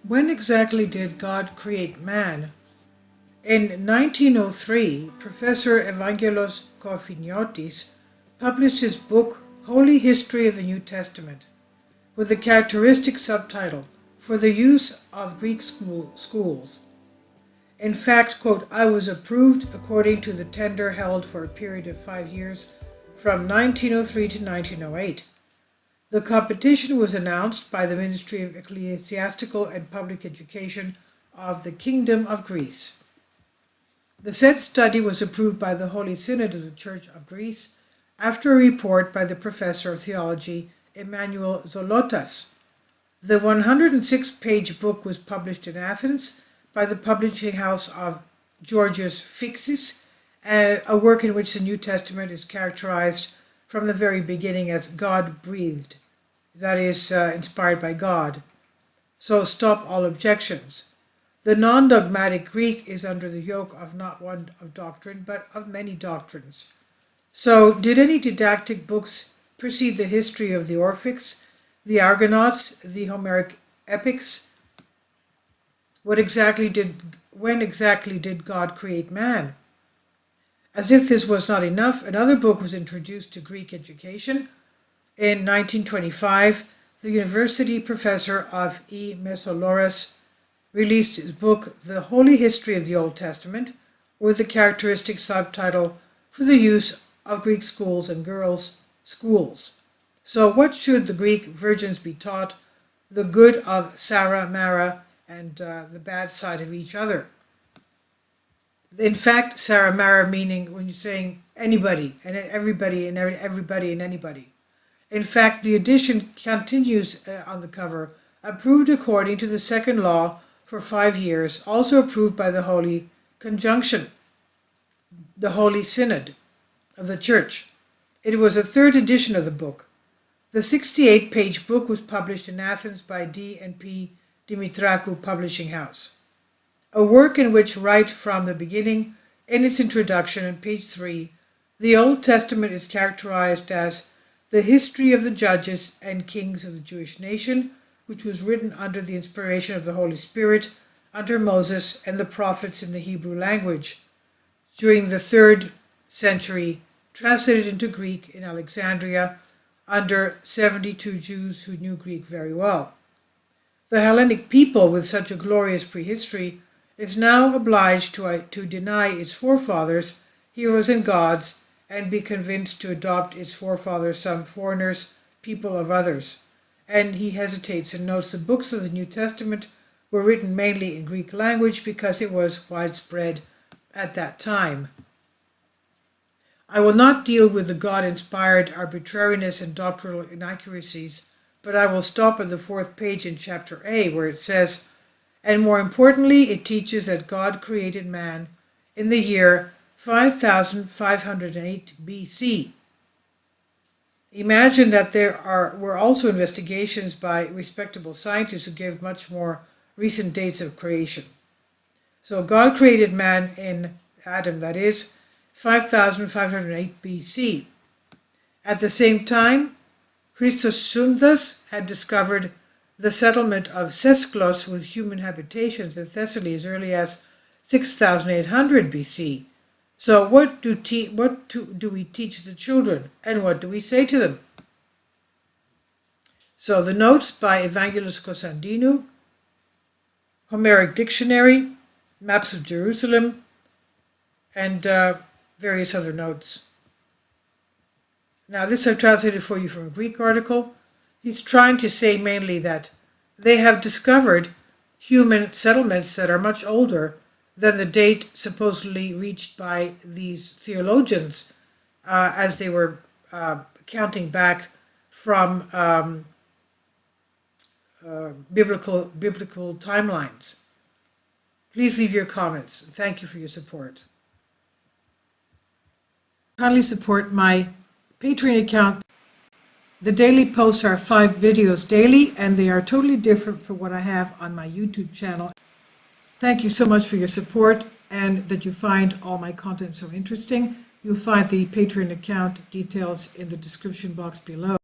When exactly did God create man? In 1903, Professor Evangelos Kofiniotis published his book Holy History of the New Testament with the characteristic subtitle For the Use of Greek Schools. In fact, quote, I was approved according to the tender held for a period of 5 years from 1903 to 1908. The competition was announced by the Ministry of Ecclesiastical and Public Education of the Kingdom of Greece. The said study was approved by the Holy Synod of the Church of Greece after a report by the professor of theology Emmanuel Zolotas. The 106-page book was published in Athens by the publishing house of Georgios Fixis, a work in which the New Testament is characterized from the very beginning as God-breathed, that is, inspired by God. So stop all objections. The non-dogmatic Greek is under the yoke of not one of doctrine, but of many doctrines. So, did any didactic books precede the history of the Orphics, the Argonauts, the Homeric epics? When exactly did God create man? As if this was not enough, another book was introduced to Greek education. In 1925, the university professor of E. Mesoloras released his book, The Holy History of the Old Testament, with the characteristic subtitle, For the Use of Greek Schools and Girls' Schools. So what should the Greek virgins be taught? The good of Sarah, Mara, and the bad side of each other. In fact, Sarah, Mara meaning when you're saying anybody and everybody and everybody and anybody. In fact, the edition continues on the cover, approved according to the second law for 5 years, also approved by the Holy Conjunction, the Holy Synod of the Church. It was a third edition of the book. The 68-page book was published in Athens by D&P Dimitrakou Publishing House. A work in which right from the beginning, in its introduction on page 3, the Old Testament is characterized as the history of the judges and kings of the Jewish nation, which was written under the inspiration of the Holy Spirit, under Moses and the prophets in the Hebrew language, during the 3rd century, translated into Greek in Alexandria, under 72 Jews who knew Greek very well. The Hellenic people, with such a glorious prehistory, is now obliged to deny its forefathers, heroes and gods, and be convinced to adopt its forefathers, some foreigners, people of others. And he hesitates and notes the books of the New Testament were written mainly in Greek language because it was widespread at that time. I will not deal with the God-inspired arbitrariness and doctrinal inaccuracies, but I will stop at the 4th page in chapter A, where it says, and more importantly, it teaches that God created man in the year 5508 BC. Imagine that there were also investigations by respectable scientists who gave much more recent dates of creation. So God created man in Adam, that is, 5508 BC. At the same time, Chrysostomus had discovered the settlement of Sesklos with human habitations in Thessaly as early as 6800 BC. So what do we teach the children, and what do we say to them? So the notes by Evangelos Kosandinu, Homeric Dictionary, Maps of Jerusalem, and various other notes. Now this I've translated for you from a Greek article. He's trying to say mainly that they have discovered human settlements that are much older than the date supposedly reached by these theologians as they were counting back from biblical timelines. Please leave your comments. Thank you for your support. Kindly support my Patreon account. The daily posts are 5 videos daily, and they are totally different from what I have on my YouTube channel. Thank you so much for your support and that you find all my content so interesting. You'll find the Patreon account details in the description box below.